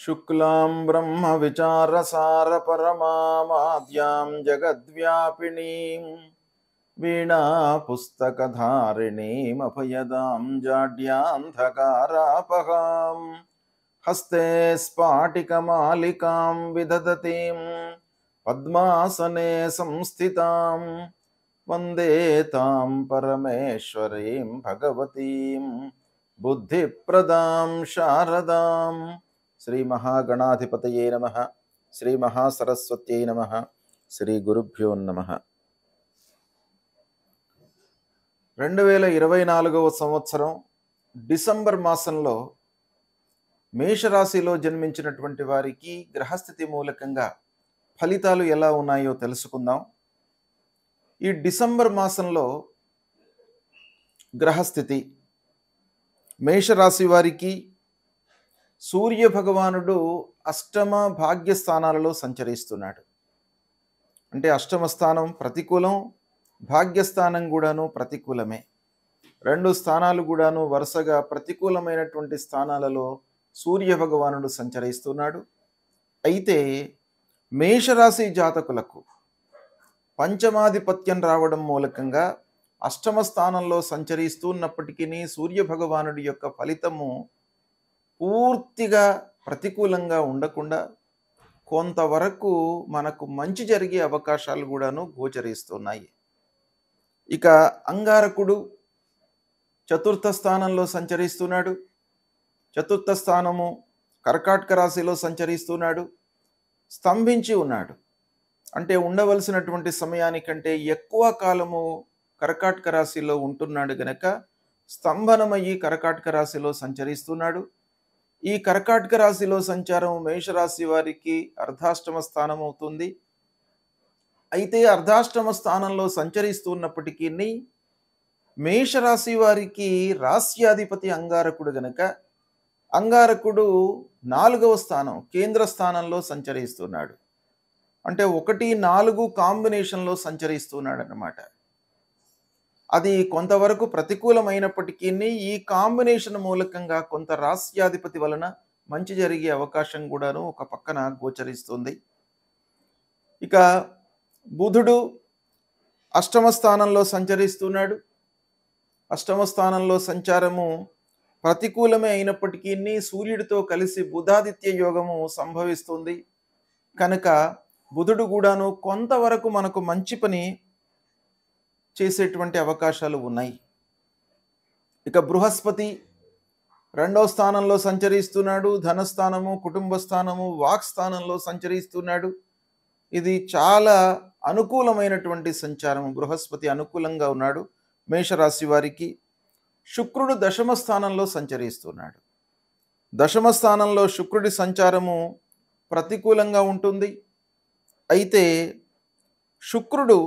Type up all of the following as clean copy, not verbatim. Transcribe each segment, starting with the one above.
शुक्लां ब्रह्मविचारसारपरमामाद्यां जगद्व्यापिनीं वीणापुस्तकधारिणीमभयदां जाड्यान्धकारापहां हस्ते स्फाटिकमालिकां विदधतीं पद्मासने संस्थितां वन्दे तां परमेश्वरीं भगवतीं बुद्धिप्रदां शारदां। श्री महागणाधिपतये नमः। श्री महासरस्वत्यै नमः। श्री गुरुभ्यो नमः। 2024వ సంవత్సరం డిసెంబర్ మాసంలో మేషరాశిలో జన్మించినటువంటి వారికి గ్రహస్థితి మూలకంగా ఫలితాలు ఎలా ఉన్నాయో తెలుసుకుందాం. ఈ డిసెంబర్ మాసంలో గ్రహస్థితి మేషరాశి వారికి సూర్య భగవానుడు అష్టమ భాగ్యస్థానాలలో సంచరిస్తున్నాడు. అంటే అష్టమ స్థానం ప్రతికూలం, భాగ్యస్థానం కూడాను ప్రతికూలమే. రెండు స్థానాలు కూడాను వరుసగా ప్రతికూలమైనటువంటి స్థానాలలో సూర్య భగవానుడు సంచరిస్తున్నాడు. అయితే మేషరాశి జాతకులకు పంచమాధిపత్యం రావడం మూలకంగా అష్టమ స్థానంలో సంచరిస్తున్నప్పటికీ సూర్య భగవానుడి యొక్క ఫలితము పూర్తిగా ప్రతికూలంగా ఉండకుండా కొంతవరకు మనకు మంచి జరిగే అవకాశాలు కూడాను గోచరిస్తున్నాయి. ఇక అంగారకుడు చతుర్థ స్థానంలో సంచరిస్తున్నాడు. చతుర్థ స్థానము కర్కాటక రాశిలో సంచరిస్తున్నాడు. స్తంభించి ఉన్నాడు. అంటే ఉండవలసినటువంటి సమయానికంటే ఎక్కువ కాలము కర్కాటక రాశిలో ఉంటున్నాడు గనక స్తంభనమయ్యి కర్కాటక రాశిలో సంచరిస్తున్నాడు. ఈ కర్కాటక రాశిలో సంచారం మేషరాశి వారికి అర్ధాష్టమ స్థానం అవుతుంది. అయితే అర్ధాష్టమ స్థానంలో సంచరిస్తున్నప్పటికీ మేషరాశి వారికి రాశ్యాధిపతి అంగారకుడు గనక అంగారకుడు 4వ స్థానం కేంద్ర స్థానంలో సంచరిస్తున్నాడు. అంటే 1-4 కాంబినేషన్లో సంచరిస్తున్నాడు అన్నమాట. అది కొంతవరకు ప్రతికూలమైనప్పటికీ ఈ కాంబినేషన్ మూలకంగా కొంత రాశ్యాధిపతి వలన మంచి జరిగే అవకాశం కూడాను ఒక పక్కన గోచరిస్తుంది. ఇక బుధుడు అష్టమ స్థానంలో సంచరిస్తున్నాడు. అష్టమ స్థానంలో సంచారము ప్రతికూలమే అయినప్పటికీ సూర్యుడితో కలిసి బుధాదిత్య యోగము సంభవిస్తుంది కనుక బుధుడు కూడాను కొంతవరకు మనకు మంచి పని చేసేటువంటి అవకాశాలు ఉన్నాయి. ఇక బృహస్పతి 2వ స్థానంలో సంచరిస్తున్నాడు. ధనస్థానము, కుటుంబ స్థానము, వాక్ స్థానంలో సంచరిస్తున్నాడు. ఇది చాలా అనుకూలమైనటువంటి సంచారం. బృహస్పతి అనుకూలంగా ఉన్నాడు మేషరాశి వారికి. శుక్రుడు దశమ స్థానంలో సంచరిస్తున్నాడు. దశమ స్థానంలో శుక్రుడి సంచారము ప్రతికూలంగా ఉంటుంది. అయితే శుక్రుడు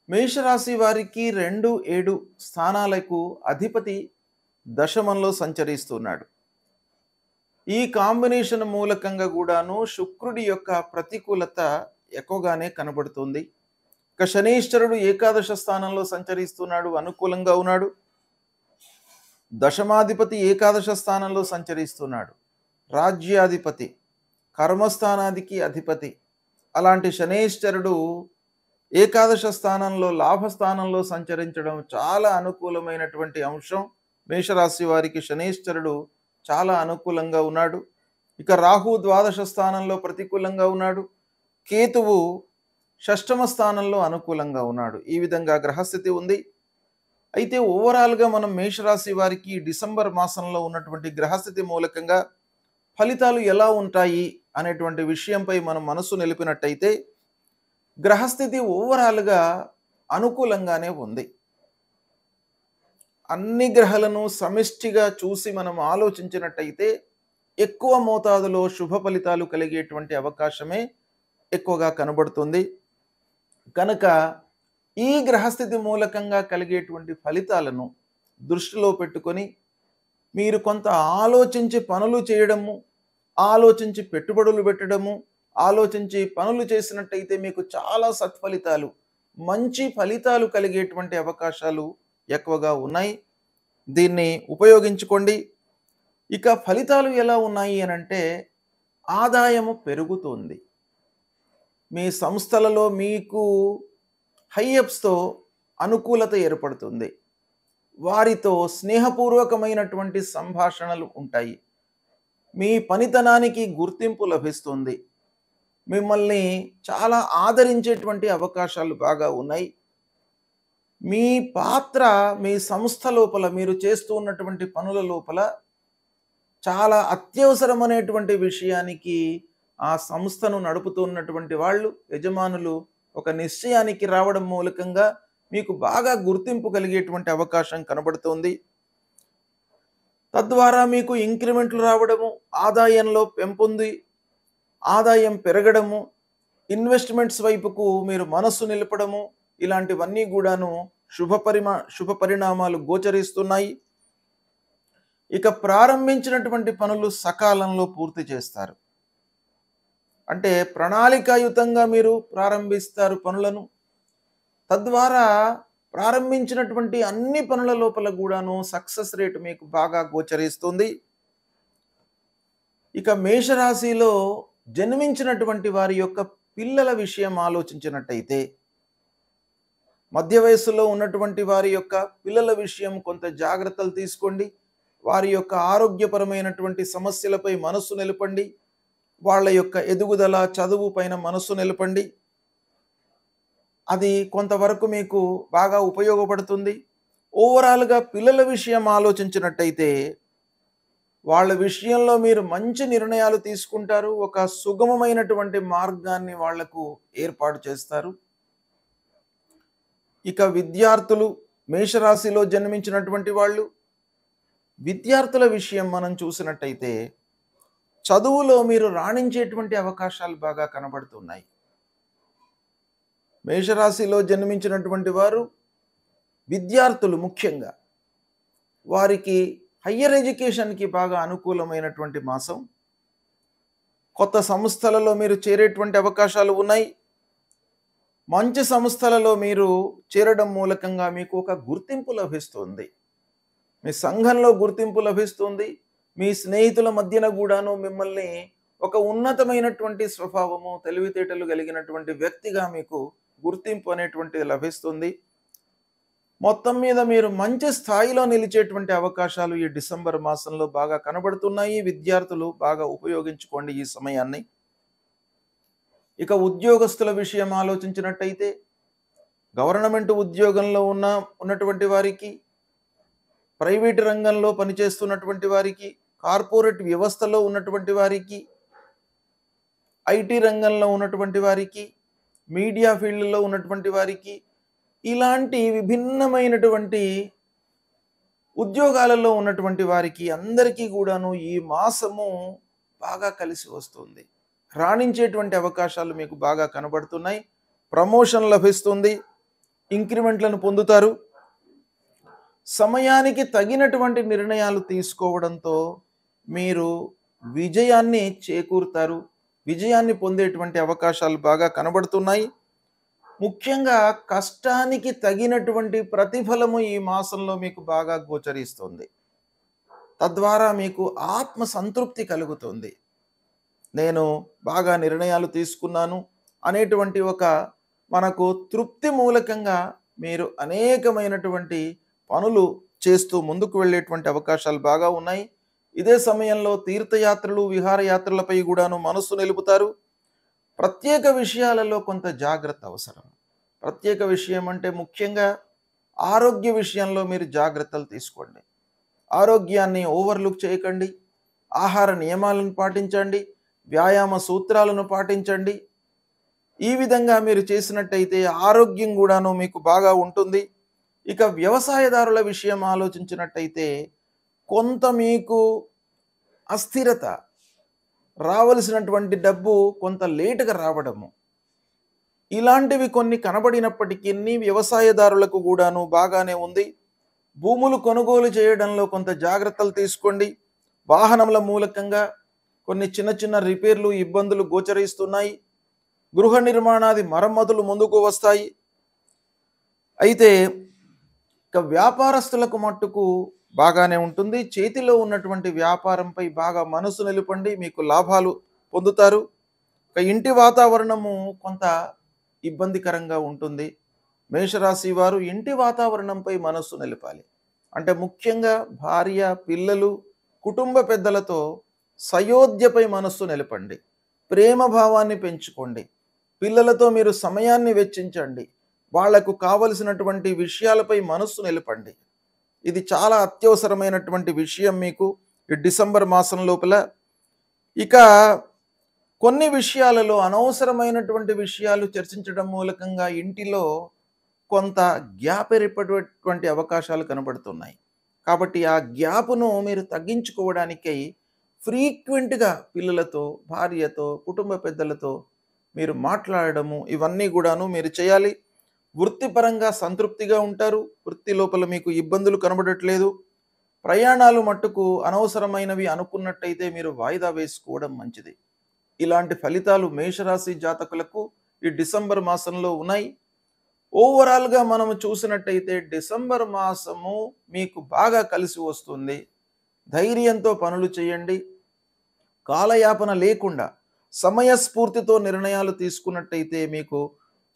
మేషరాశి వారికి 2-7 స్థానాలకు అధిపతి దశమంలో సంచరిస్తున్నాడు. ఈ కాంబినేషన్ మూలకంగా కూడాను శుక్రుడి యొక్క ప్రతికూలత ఎక్కువగానే కనబడుతుంది. ఇక శనీశ్వరుడు ఏకాదశ స్థానంలో సంచరిస్తున్నాడు, అనుకూలంగా ఉన్నాడు. దశమాధిపతి ఏకాదశ స్థానంలో సంచరిస్తున్నాడు. రాజ్యాధిపతి, కర్మస్థానానికి అధిపతి. అలాంటి శనీశ్వరుడు ఏకాదశ స్థానంలో లాభస్థానంలో సంచరించడం చాలా అనుకూలమైనటువంటి అంశం. మేషరాశి వారికి శనీశ్వరుడు చాలా అనుకూలంగా ఉన్నాడు. ఇక రాహు ద్వాదశ స్థానంలో ప్రతికూలంగా ఉన్నాడు. కేతువు షష్టమ స్థానంలో అనుకూలంగా ఉన్నాడు. ఈ విధంగా గ్రహస్థితి ఉంది. అయితే ఓవరాల్గా మనం మేషరాశి వారికి డిసెంబర్ మాసంలో ఉన్నటువంటి గ్రహస్థితి మూలకంగా ఫలితాలు ఎలా ఉంటాయి అనేటువంటి విషయంపై మనం మనసు నిలిపినట్టయితే గ్రహస్థితి ఓవరాల్గా అనుకూలంగానే ఉంది. అన్ని గ్రహాలను సమిష్టిగా చూసి మనం ఆలోచించినట్టయితే ఎక్కువ మోతాదులో శుభ ఫలితాలు కలిగేటువంటి అవకాశమే ఎక్కువగా కనబడుతుంది. కనుక ఈ గ్రహస్థితి మూలకంగా కలిగేటువంటి ఫలితాలను దృష్టిలో పెట్టుకొని మీరు కొంత ఆలోచించి పనులు చేయడము, ఆలోచించి పెట్టుబడులు పెట్టడము, ఆలోచించి పనులు చేసినట్టయితే మీకు చాలా సత్ఫలితాలు, మంచి ఫలితాలు కలిగేటువంటి అవకాశాలు ఎక్కువగా ఉన్నాయి. దీన్ని ఉపయోగించుకోండి. ఇక ఫలితాలు ఎలా ఉన్నాయి అనంటే ఆదాయము పెరుగుతుంది. మీ సంస్థలలో మీకు హైయప్స్‌తో అనుకూలత ఏర్పడుతుంది. వారితో స్నేహపూర్వకమైనటువంటి సంభాషణలు ఉంటాయి. మీ పనితనానికి గుర్తింపు లభిస్తుంది. మిమ్మల్ని చాలా ఆదరించేటువంటి అవకాశాలు బాగా ఉన్నాయి. మీ పాత్ర మీ సంస్థ లోపల మీరు చేస్తూ ఉన్నటువంటి పనుల లోపల చాలా అత్యవసరమనేటువంటి విషయానికి ఆ సంస్థను నడుపుతున్నటువంటి వాళ్ళు యజమానులు ఒక నిశ్చయానికి రావడం మూలకంగా మీకు బాగా గుర్తింపు కలిగేటువంటి అవకాశం కనబడుతోంది. తద్వారా మీకు ఇంక్రిమెంట్లు రావడము, ఆదాయంలో పెంపొంది ఆదాయం పెరగడము, ఇన్వెస్ట్మెంట్స్ వైపుకు మీరు మనస్సు నిలపడము, ఇలాంటివన్నీ కూడాను శుభ పరిణామాలు గోచరిస్తున్నాయి. ఇక ప్రారంభించినటువంటి పనులు సకాలంలో పూర్తి చేస్తారు. అంటే ప్రణాళికాయుతంగా మీరు ప్రారంభిస్తారు పనులను. తద్వారా ప్రారంభించినటువంటి అన్ని పనుల లోపల కూడాను సక్సెస్ రేట్ మీకు బాగా గోచరిస్తుంది. ఇక మేషరాశిలో జన్మించినటువంటి వారి యొక్క పిల్లల విషయం ఆలోచించినట్టయితే, మధ్య వయస్సులో ఉన్నటువంటి వారి యొక్క పిల్లల విషయం కొంత జాగ్రత్తలు తీసుకోండి. వారి యొక్క ఆరోగ్యపరమైనటువంటి సమస్యలపై మనస్సు నిలపండి. వాళ్ళ యొక్క ఎదుగుదల, చదువు పైన మనస్సు నిలపండి. అది కొంతవరకు మీకు బాగా ఉపయోగపడుతుంది. ఓవరాల్గా పిల్లల విషయం ఆలోచించినట్టయితే వాళ్ళ విషయంలో మీరు మంచి నిర్ణయాలు తీసుకుంటారు. ఒక సుగమమైనటువంటి మార్గాన్ని వాళ్లకు ఏర్పాటు చేస్తారు. ఇక విద్యార్థులు, మేషరాశిలో జన్మించినటువంటి వాళ్ళు, విద్యార్థుల విషయం మనం చూసినట్టయితే చదువులో మీరు రాణించేటువంటి అవకాశాలు బాగా కనబడుతున్నాయి. మేషరాశిలో జన్మించినటువంటి వారు విద్యార్థులు ముఖ్యంగా వారికి హయ్యర్ ఎడ్యుకేషన్కి బాగా అనుకూలమైనటువంటి మాసం. కొత్త సంస్థలలో మీరు చేరేటువంటి అవకాశాలు ఉన్నాయి. మంచి సంస్థలలో మీరు చేరడం మూలకంగా మీకు ఒక గుర్తింపు లభిస్తుంది. మీ సంఘంలో గుర్తింపు లభిస్తుంది. మీ స్నేహితుల మధ్యన కూడాను మిమ్మల్ని ఒక ఉన్నతమైనటువంటి స్వభావము, తెలివితేటలు కలిగినటువంటి వ్యక్తిగా మీకు గుర్తింపు అనేటువంటిది లభిస్తుంది. మొత్తం మీద మీరు మంచి స్థాయిలో నిలిచేటువంటి అవకాశాలు ఈ డిసెంబర్ మాసంలో బాగా కనబడుతున్నాయి. విద్యార్థులు బాగా ఉపయోగించుకోండి ఈ సమయాన్ని. ఇక ఉద్యోగస్తుల విషయం ఆలోచించినట్టయితే, గవర్నమెంట్ ఉద్యోగంలో ఉన్నటువంటి వారికి, ప్రైవేట్ రంగంలో పనిచేస్తున్నటువంటి వారికి, కార్పొరేట్ వ్యవస్థలో ఉన్నటువంటి వారికి, ఐటీ రంగంలో ఉన్నటువంటి వారికి, మీడియా ఫీల్డ్లో ఉన్నటువంటి వారికి, ఇలాంటి విభిన్నమైనటువంటి ఉద్యోగాలలో ఉన్నటువంటి వారికి అందరికీ కూడాను ఈ మాసము బాగా కలిసి వస్తుంది. రాణించేటువంటి అవకాశాలు మీకు బాగా కనబడుతున్నాయి. ప్రమోషన్ లభిస్తుంది. ఇంక్రిమెంట్లను పొందుతారు. సమయానికి తగినటువంటి నిర్ణయాలు తీసుకోవడంతో మీరు విజయాన్ని చేకూరుతారు. విజయాన్ని పొందేటువంటి అవకాశాలు బాగా కనబడుతున్నాయి. ముఖ్యంగా కష్టానికి తగినటువంటి ప్రతిఫలము ఈ మాసంలో మీకు బాగా గోచరిస్తుంది. తద్వారా మీకు ఆత్మ సంతృప్తి కలుగుతుంది. నేను బాగా నిర్ణయాలు తీసుకున్నాను అనేటువంటి ఒక మనకు తృప్తి మూలకంగా మీరు అనేకమైనటువంటి పనులు చేస్తూ ముందుకు వెళ్ళేటువంటి అవకాశాలు బాగా ఉన్నాయి. ఇదే సమయంలో తీర్థయాత్రలు, విహారయాత్రలపై కూడాను మనస్సు నిలుపుతారు. ప్రత్యేక విషయాలలో కొంత జాగ్రత్త అవసరం. ప్రత్యేక విషయం అంటే ముఖ్యంగా ఆరోగ్య విషయంలో మీరు జాగ్రత్తలు తీసుకోండి. ఆరోగ్యాన్ని ఓవర్లుక్ చేయకండి. ఆహార నియమాలను పాటించండి. వ్యాయామ సూత్రాలను పాటించండి. ఈ విధంగా మీరు చేసినట్టయితే ఆరోగ్యం కూడాను మీకు బాగా ఉంటుంది. ఇక వ్యవసాయదారుల విషయం ఆలోచించినట్టయితే కొంత మీకు అస్థిరత, రావలసినటువంటి డబ్బు కొంత లేటుగా రావడము, ఇలాంటివి కొన్ని కనబడినప్పటికీ వ్యవసాయదారులకు కూడాను బాగానే ఉంది. భూములు కొనుగోలు చేయడంలో కొంత జాగ్రత్తలు తీసుకోండి. వాహనముల మూలకంగా కొన్ని చిన్న చిన్న రిపేర్లు, ఇబ్బందులు గోచరిస్తున్నాయి. గృహ నిర్మాణాది మరమ్మతులు ముందుకు వస్తాయి. అయితే ఇక వ్యాపారస్తులకు మట్టుకు బాగానే ఉంటుంది. చేతిలో ఉన్నటువంటి వ్యాపారంపై బాగా మనసు నిలపండి. మీకు లాభాలు పొందుతారు. ఇక ఇంటి వాతావరణము కొంత ఇబ్బందికరంగా ఉంటుంది. మేషరాశి వారు ఇంటి వాతావరణంపై మనస్సు నిలపాలి. అంటే ముఖ్యంగా భార్య, పిల్లలు, కుటుంబ పెద్దలతో సయోధ్యపై మనస్సు నిలపండి. ప్రేమ భావాన్ని పెంచుకోండి. పిల్లలతో మీరు సమయాన్ని వెచ్చించండి. వాళ్లకు కావలసినటువంటి విషయాలపై మనస్సు నిలపండి. ఇది చాలా అత్యవసరమైనటువంటి విషయం మీకు ఈ డిసెంబర్ మాసం లోపల. ఇక కొన్ని విషయాలలో అనవసరమైనటువంటి విషయాలు చర్చించడం మూలకంగా ఇంటిలో కొంత గ్యాప్ ఏర్పడేటువంటి అవకాశాలు కనబడుతున్నాయి. కాబట్టి ఆ గ్యాప్‌ను మీరు తగ్గించుకోవడానికై ఫ్రీక్వెంట్‌గా పిల్లలతో, భార్యతో, కుటుంబ పెద్దలతో మీరు మాట్లాడడము ఇవన్నీ గూడాను మీరు చేయాలి. వృత్తిపరంగా సంతృప్తిగా ఉంటారు. వృత్తి లోపల మీకు ఇబ్బందులు కనబడట్లేదు. ప్రయాణాలు మట్టుకు అనవసరమైనవి అనుకున్నట్టయితే మీరు వాయిదా వేసుకోవడం మంచిది. ఇలాంటి ఫలితాలు మేషరాశి జాతకులకు ఈ డిసెంబర్ మాసంలో ఉన్నాయి. ఓవరాల్‌గా మనము చూసినట్టయితే డిసెంబర్ మాసము మీకు బాగా కలిసి వస్తుంది. ధైర్యంతో పనులు చేయండి. కాలయాపన లేకుండా సమయస్ఫూర్తితో నిర్ణయాలు తీసుకున్నట్టయితే మీకు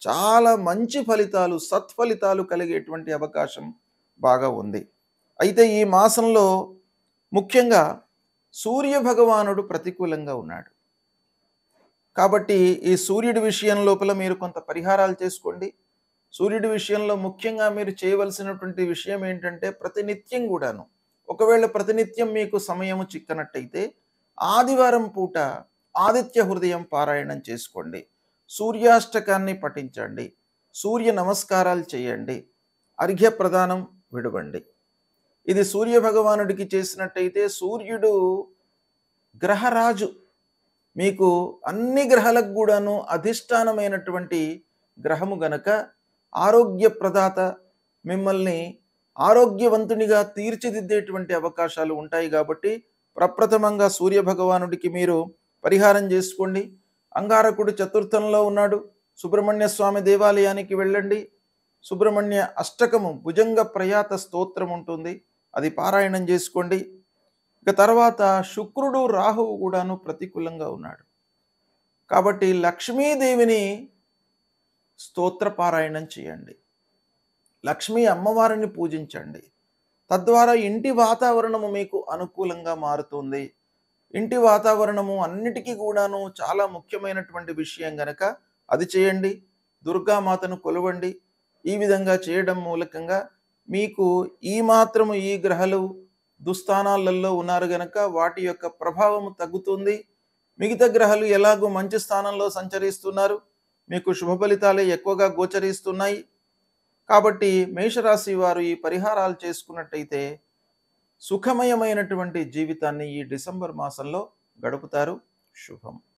చాలా మంచి ఫలితాలు, సత్ఫలితాలు కలిగేటువంటి అవకాశం బాగా ఉంది. అయితే ఈ మాసంలో ముఖ్యంగా సూర్య భగవానుడు ప్రతికూలంగా ఉన్నాడు. కాబట్టి ఈ సూర్యుడి విషయం లోపల మీరు కొంత పరిహారాలు చేసుకోండి. సూర్యుడి విషయంలో ముఖ్యంగా మీరు చేయవలసినటువంటి విషయం ఏంటంటే ప్రతినిత్యం కూడాను ఒకవేళ ప్రతినిత్యం మీకు సమయము చిక్కనట్టయితే ఆదివారం పూట ఆదిత్య హృదయం పారాయణం చేసుకోండి. సూర్యాష్టకాన్ని పఠించండి. సూర్య నమస్కారాలు చేయండి. అర్ఘ్య ప్రదానం విడవండి. ఇది సూర్య భగవానుడికి చేసినట్టయితే సూర్యుడు గ్రహరాజు. మీకు అన్ని గ్రహాలకు కూడాను అధిష్టానమైనటువంటి గ్రహము గనక ఆరోగ్య ప్రదాత, మిమ్మల్ని ఆరోగ్యవంతునిగా తీర్చిదిద్దేటువంటి అవకాశాలు ఉంటాయి. కాబట్టి ప్రప్రథమంగా సూర్య భగవానుడికి మీరు పరిహారం చేసుకోండి. అంగారకుడు చతుర్థంలో ఉన్నాడు. సుబ్రహ్మణ్య స్వామి దేవాలయానికి వెళ్ళండి. సుబ్రహ్మణ్య అష్టకము భుజంగ ప్రయాత స్తోత్రం ఉంటుంది, అది పారాయణం చేసుకోండి. ఇక తర్వాత శుక్రుడు, రాహువు కూడాను ప్రతికూలంగా ఉన్నాడు. కాబట్టి లక్ష్మీదేవిని స్తోత్ర పారాయణం చేయండి. లక్ష్మీ అమ్మవారిని పూజించండి. తద్వారా ఇంటి వాతావరణము మీకు అనుకూలంగా మారుతుంది. ఇంటి వాతావరణము అన్నిటికీ కూడాను చాలా ముఖ్యమైనటువంటి విషయం గనక అది చేయండి. దుర్గామాతను కొలవండి. ఈ విధంగా చేయడం మూలకంగా మీకు ఈ మాత్రము ఈ గ్రహాలు దుస్థానాలలో ఉన్నారు గనక వాటి యొక్క ప్రభావము తగ్గుతుంది. మిగతా గ్రహాలు ఎలాగో మంచి స్థానంలో సంచరిస్తున్నారు, మీకు శుభ ఫలితాలే ఎక్కువగా గోచరిస్తున్నాయి. కాబట్టి మేషరాశి వారు ఈ పరిహారాలు చేసుకున్నట్టయితే సుఖమయమైనటువంటి జీవితాన్ని ఈ డిసెంబర్ మాసంలో గడుపుతారు. శుభం.